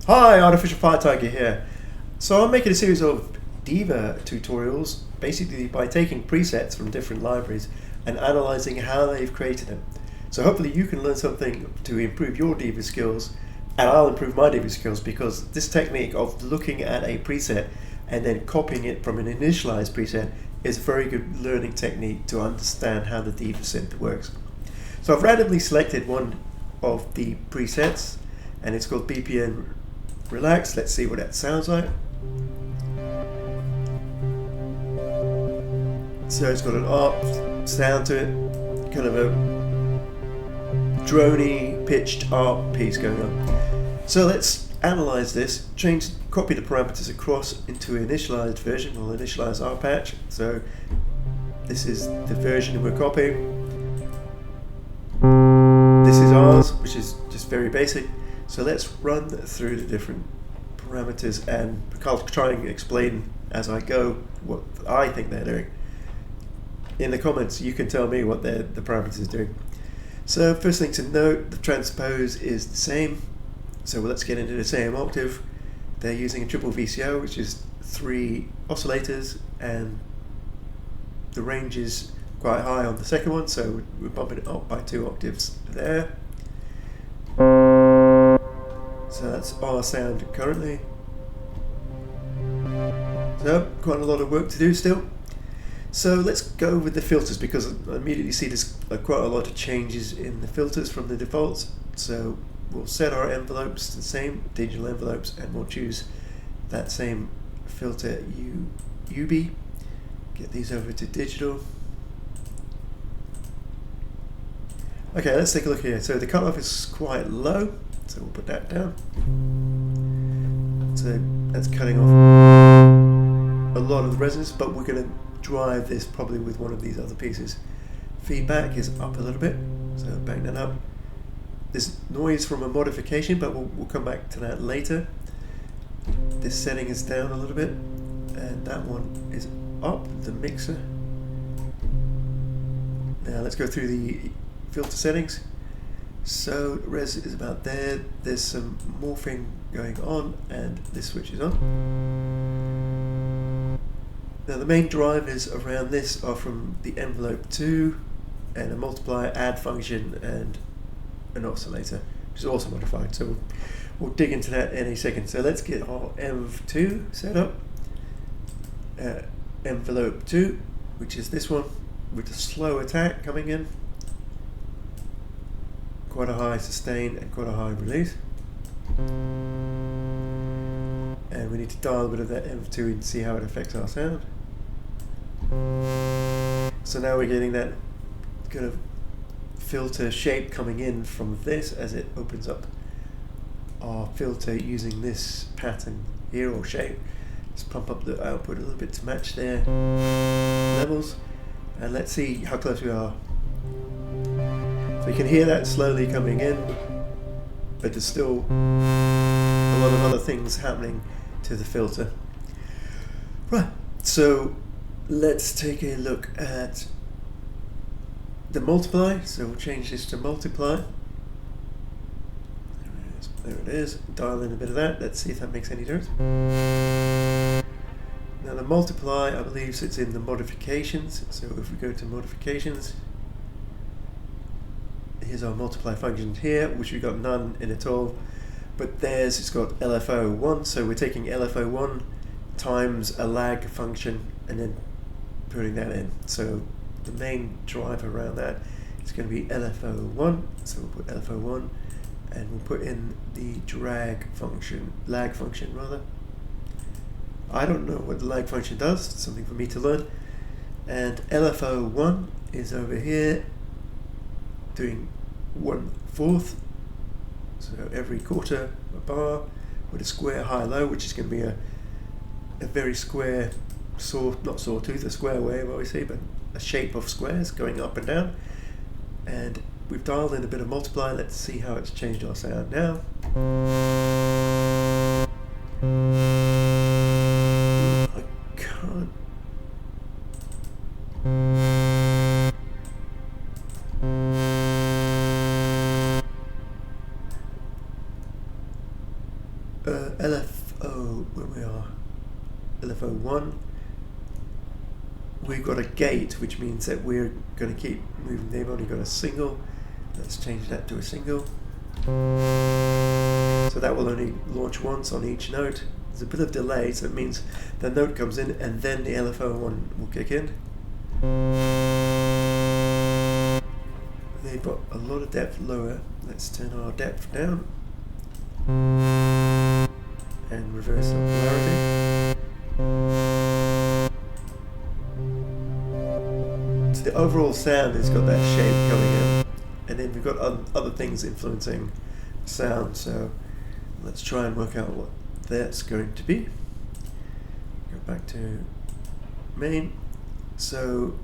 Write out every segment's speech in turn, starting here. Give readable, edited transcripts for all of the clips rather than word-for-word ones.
Hi, Artificial Fire Tiger here. So I'm making a series of Diva tutorials, basically by taking presets from different libraries and analyzing how they've created them. So hopefully you can learn something to improve your Diva skills, and I'll improve my Diva skills, because this technique of looking at a preset and then copying it from an initialized preset is a very good learning technique to understand how the Diva synth works. So I've randomly selected one of the presets, and it's called BPM Relax. Let's see what that sounds like. So it's got an ARP sound to it, kind of a drony pitched ARP piece going on. So let's analyze this, copy the parameters across into an initialized version or initialized ARP patch. So this is the version we're copying. This is ours, which is just very basic. So let's run through the different parameters, and I'll try and explain as I go what I think they're doing. In the comments you can tell me what the parameters are doing. So first thing to note, the transpose is the same. So let's get into the same octave. They're using a triple VCO, which is 3 oscillators, and the range is quite high on the second one, so we're bumping it up by 2 octaves there. So that's our sound currently. So quite a lot of work to do still. So let's go with the filters, because I immediately see there's quite a lot of changes in the filters from the defaults. So we'll set our envelopes to the same, digital envelopes, and we'll choose that same filter UB. Get these over to digital. Okay, let's take a look here. So the cutoff is quite low, so we'll put that down. So that's cutting off a lot of the resonance, but we're going to drive this probably with one of these other pieces. Feedback is up a little bit, so bang that up. There's noise from a modification, but we'll come back to that later. This setting is down a little bit, and that one is up, the mixer. Now let's go through the filter settings. So res is about there. There's some morphing going on, and this switch is on. Now the main drivers around this are from the envelope 2 and a multiply add function and an oscillator, which is also modified. So we'll dig into that in a second. So let's get our env2 set up. Envelope 2, which is this one with a slow attack coming in. Quite a high sustain and quite a high release. And we need to dial a bit of that env2 and see how it affects our sound. So now we're getting that kind of filter shape coming in from this as it opens up our filter using this pattern here, or shape. Let's pump up the output a little bit to match their levels, and let's see how close we are. So you can hear that slowly coming in, but there's still a lot of other things happening to the filter. Right, so let's take a look at the multiply. So we'll change this to multiply. There it is. Dial in a bit of that. Let's see if that makes any difference. Now the multiply, I believe, sits in the modifications. So if we go to modifications, here's our multiply function here, which we've got none in at all. But theirs, it's got LFO1, so we're taking LFO1 times a lag function and then putting that in. So the main driver around that is going to be LFO1, so we'll put LFO1, and we'll put in the lag function rather. I don't know what the lag function does, it's something for me to learn. And LFO1 is over here doing 1/4, so every quarter a bar with a square high-low, which is going to be a very square not sawtooth, a square wave obviously, but a shape of squares going up and down. And we've dialed in a bit of multiply. Let's see how it's changed our sound now. I can't. LFO, where we are, LFO1, we've got a gate, which means that we're going to keep moving. They've only got a single. Let's change that to a single. So that will only launch once on each note. There's a bit of delay, so it means the note comes in and then the LFO1 will kick in. They've got a lot of depth lower. Let's turn our depth down and reverse our polarity. So the overall sound has got that shape coming in, and then we've got other things influencing sound. So let's try and work out what that's going to be. Go back to main. So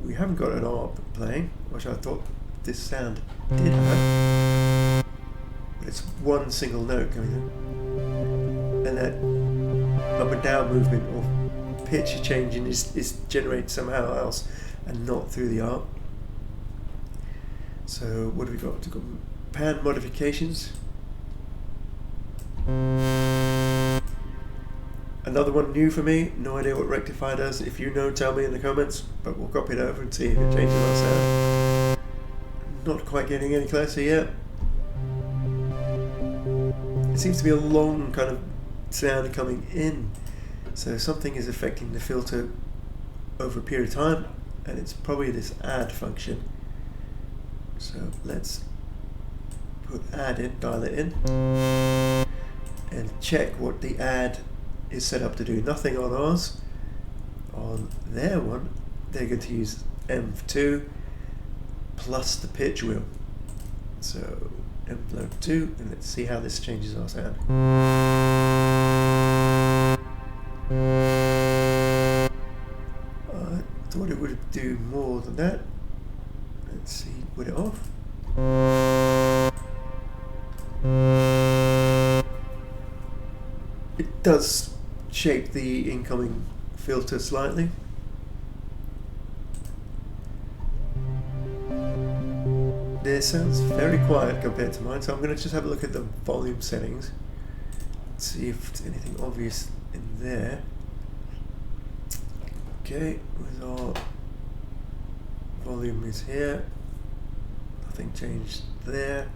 we haven't got an ARP playing, which I thought this sound did have, but it's one single note coming in, and that up and down movement or pitch changing is generated somehow else and not through the ARP. So what have we got? We've got pan modifications. Another one new for me, no idea what rectify does. If you know, tell me in the comments, but we'll copy it over and see if it changes our sound. Not quite getting any closer yet. It seems to be a long kind of sound coming in, so something is affecting the filter over a period of time, and it's probably this add function. So let's put add in, dial it in, and check what the add is set up to do. Nothing on ours. On their one, they're going to use M2 plus the pitch wheel. So envelope 2, and let's see how this changes our sound. I thought it would do more than that. Let's see, put it off. It does shape the incoming filter slightly. This sounds very quiet compared to mine, so I'm going to just have a look at the volume settings. Let's see if there's anything obvious in there. Okay, with our volume is here. Nothing changed there.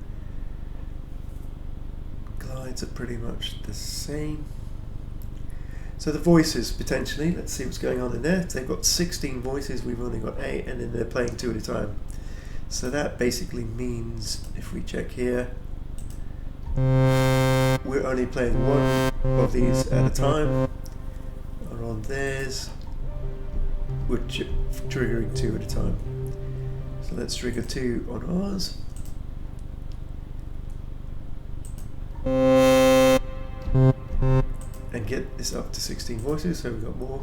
Glides are pretty much the same. So the voices, potentially, let's see what's going on in there. They've got 16 voices, we've only got 8, and then they're playing 2 at a time. So that basically means, if we check here, we're only playing one of these at a time. Or on theirs, we're triggering 2 at a time. So let's trigger 2 on ours. And get this up to 16 voices, so we've got more.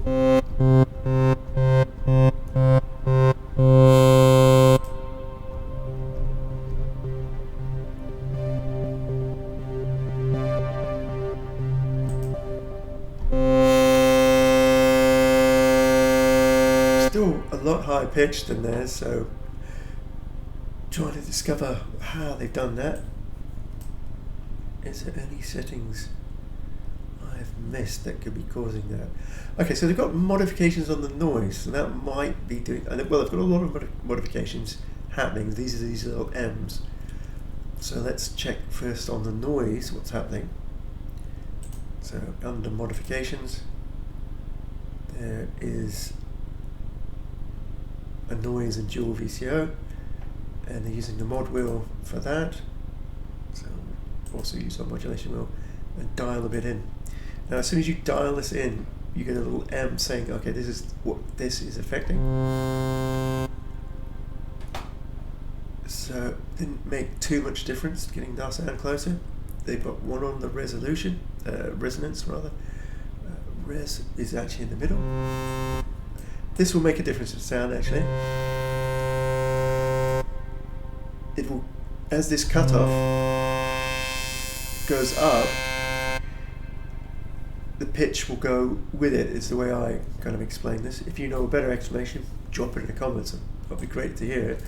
Still a lot higher pitched than theirs, so trying to discover how they've done that. Is there any settings I've missed that could be causing that? Okay, so they've got modifications on the noise, so that might be doing, well, they've got a lot of modifications happening. These are these little M's. So let's check first on the noise, what's happening. So under modifications, there is a noise and dual VCO, and they're using the mod wheel for that. So also use our modulation wheel and dial a bit in. Now as soon as you dial this in, you get a little M saying, okay, this is what this is affecting. So didn't make too much difference getting our sound closer. They've got one on the resolution, resonance rather. Res is actually in the middle. This will make a difference in sound actually. It will, as this cutoff goes up, the pitch will go with it, is the way I kind of explain this. If you know a better explanation, drop it in the comments. It'll be great to hear it.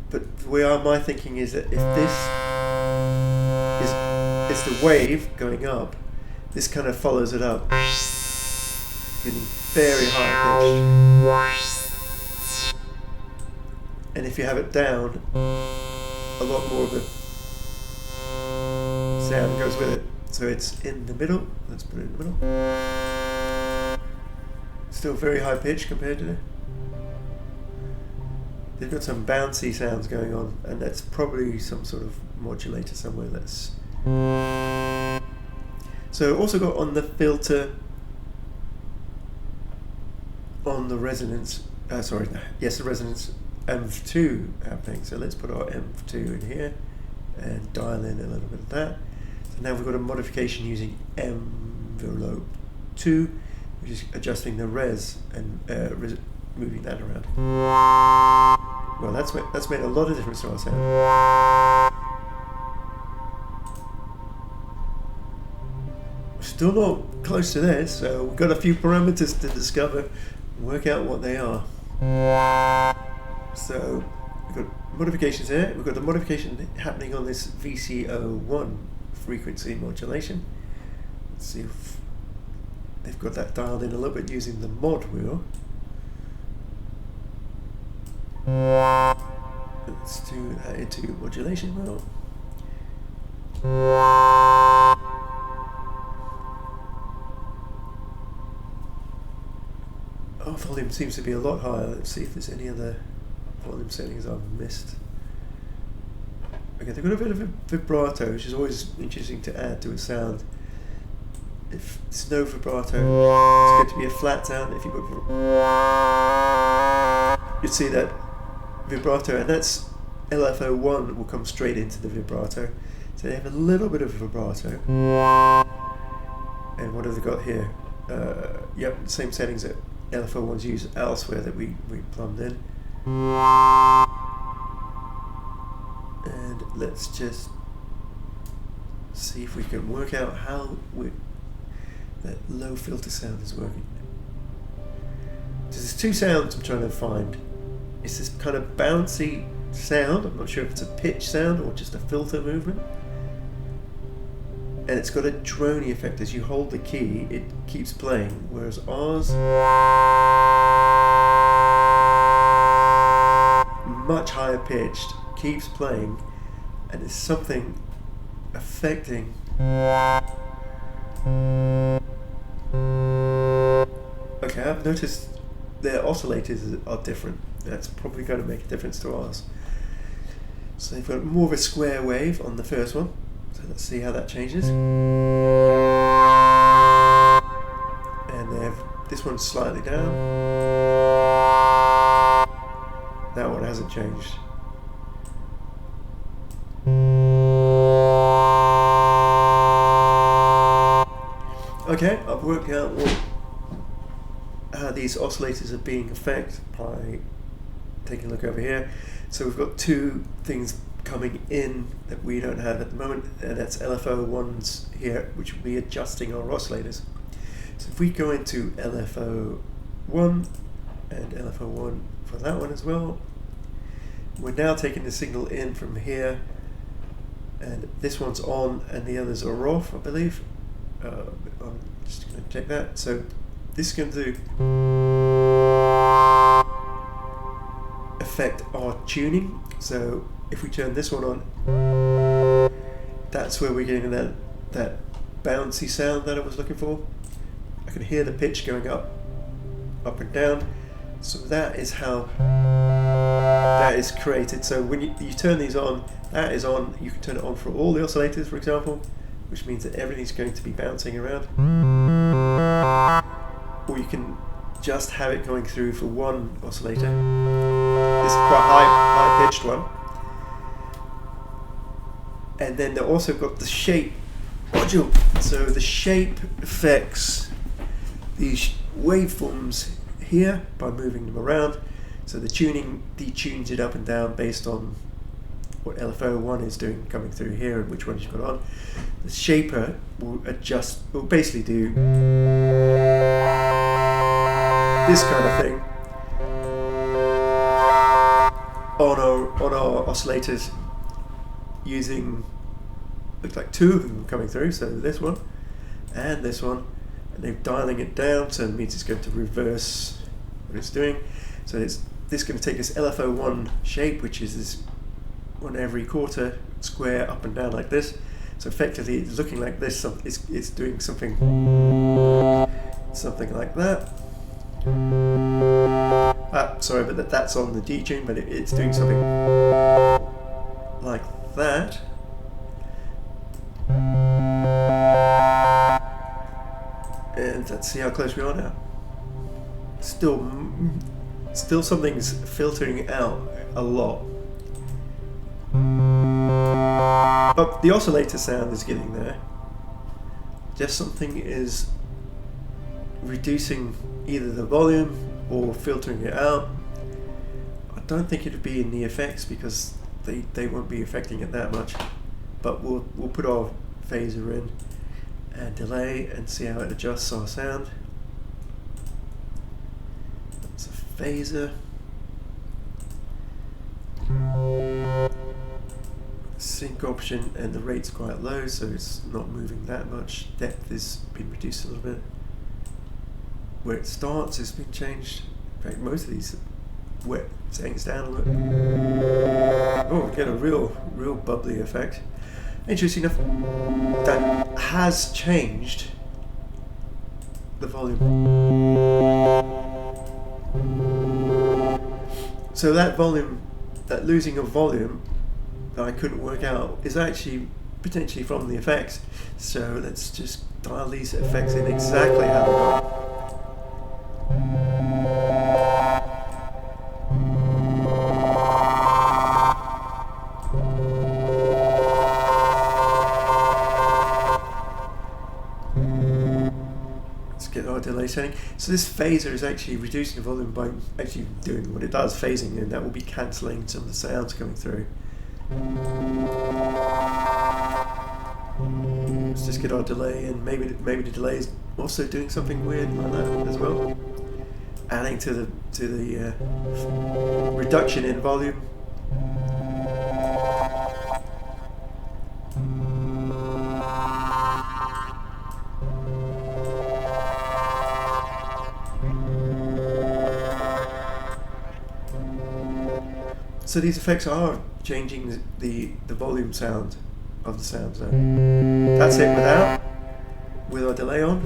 But the way my thinking is that if it's the wave going up. This kind of follows it up, getting very high pitched. And if you have it down, a lot more of the sound goes with it. So it's in the middle. Let's put it in the middle. Still very high pitched compared to. They've got some bouncy sounds going on, and that's probably some sort of modulator somewhere. That's so also got on the filter, on the resonance. The resonance ENV2 happening. So let's put our ENV2 in here and dial in a little bit of that. So now we've got a modification using envelope 2, which is adjusting the res and moving that around. Well, that's made a lot of difference to our sound. Still not close to there, so we've got a few parameters to discover and work out what they are. So we've got modifications here. We've got the modification happening on this VCO1 frequency modulation. Let's see if they've got that dialed in a little bit using the mod wheel. Let's do that into modulation wheel. Our volume seems to be a lot higher. Let's see if there's any other volume settings I've missed. Okay, they've got a bit of a vibrato, which is always interesting to add to a sound. If there's no vibrato, it's going to be a flat sound. If you put you'd see that vibrato, and that's LFO1 will come straight into the vibrato. So they have a little bit of vibrato. And what have they got here? Yep, same settings that LFO1s use elsewhere that we plumbed in. And let's just see if we can work out how that low filter sound is working. So there's two sounds I'm trying to find. It's this kind of bouncy sound. I'm not sure if it's a pitch sound or just a filter movement. And it's got a droney effect. As you hold the key, it keeps playing, whereas ours, much higher pitched, keeps playing, and it's something affecting. Okay, I've noticed their oscillators are different. That's probably going to make a difference to ours. So they've got more of a square wave on the first one. So let's see how that changes. And they have this one's slightly down. That one hasn't changed. Okay, I've worked out how these oscillators are being affected by taking a look over here. So we've got two things coming in that we don't have at the moment, and that's LFO1s here, which will be adjusting our oscillators. So if we go into LFO1 and LFO1 for that one as well, we're now taking the signal in from here, and this one's on and the others are off, I believe. I'm just going to check that. So this is going to affect our tuning. So if we turn this one on, that's where we're getting that bouncy sound that I was looking for. I can hear the pitch going up and down. So that is how that is created. So when you turn these on, that is on. You can turn it on for all the oscillators, for example, which means that everything's going to be bouncing around. Or you can just have it going through for one oscillator. This is quite high pitched one. And then they've also got the shape module. So the shape affects these waveforms here by moving them around. So the tuning detunes it up and down based on what LFO1 is doing coming through here and which one you've got on. The shaper will basically do this kind of thing on our oscillators using looks like two of them coming through, so this one and this one, and they're dialing it down, so it means it's going to reverse what it's doing. So this is going to take this LFO1 shape, which is this 1 every quarter square up and down like this. So effectively it's looking like this, it's doing something like that. Sorry, but that's on the D tune, but it's doing something like that. And let's see how close we are now. Still something's filtering out a lot. But the oscillator sound is getting there. Just something is reducing either the volume or filtering it out. I don't think it'd be in the effects because they won't be affecting it that much. But we'll put our phaser in and delay and see how it adjusts our sound. That's a phaser. Sync option, and the rate's quite low, so it's not moving that much. Depth has been reduced a little bit. Where it starts has been changed. In fact, most of these wet things down a little. Oh, we get a real bubbly effect. Interesting enough, that has changed the volume. So that volume, that losing of volume that I couldn't work out, is actually potentially from the effects. So let's just dial these effects in exactly how they are. Let's get our delay setting. So this phaser is actually reducing the volume by actually doing what it does, phasing, and that will be cancelling some of the sounds coming through. Let's just get our delay in. Maybe the delay is also doing something weird like that as well, adding to the reduction in volume. So these effects are changing the volume sound of the sound zone. That's it with our delay on.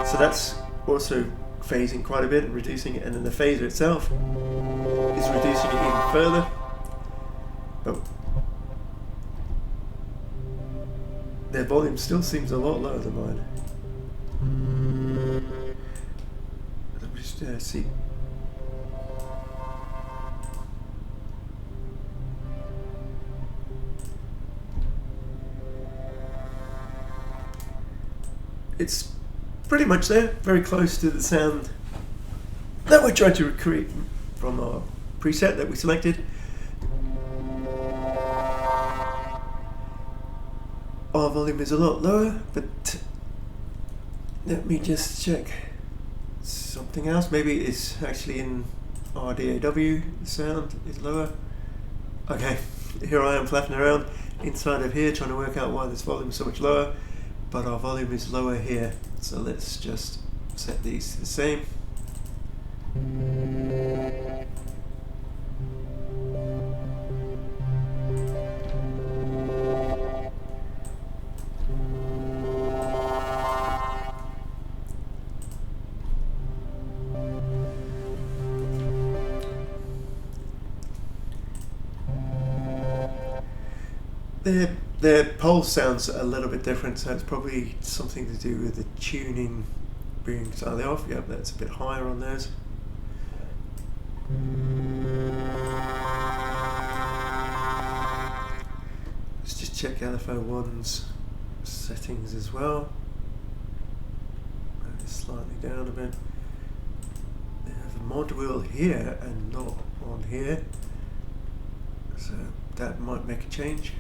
So that's also phasing quite a bit and reducing it, and then the phaser itself is reducing it even further. But their volume still seems a lot lower than mine. Let me just see. It's pretty much there, very close to the sound that we're trying to recreate from our preset that we selected. Our volume is a lot lower, but let me just check something else. Maybe it's actually in our DAW, the sound is lower. Okay, here I am flapping around inside of here trying to work out why this volume is so much lower. But our volume is lower here, so let's just set these to the same. Their pulse sounds a little bit different, so it's probably something to do with the tuning being slightly off. Yep, that's a bit higher on theirs. Let's just check LFO1's settings as well. Slightly down a bit. They have a mod wheel here and not on here, so that might make a change.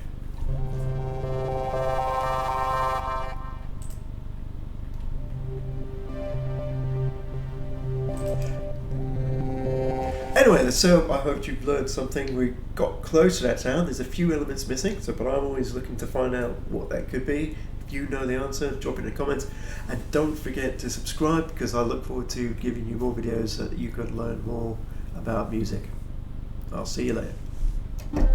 Anyway, Anyway, so I hope you've learned something. We got close to that sound. There's a few elements missing, but I'm always looking to find out what that could be. If you know the answer, drop it in the comments. And don't forget to subscribe, because I look forward to giving you more videos so that you can learn more about music. I'll see you later.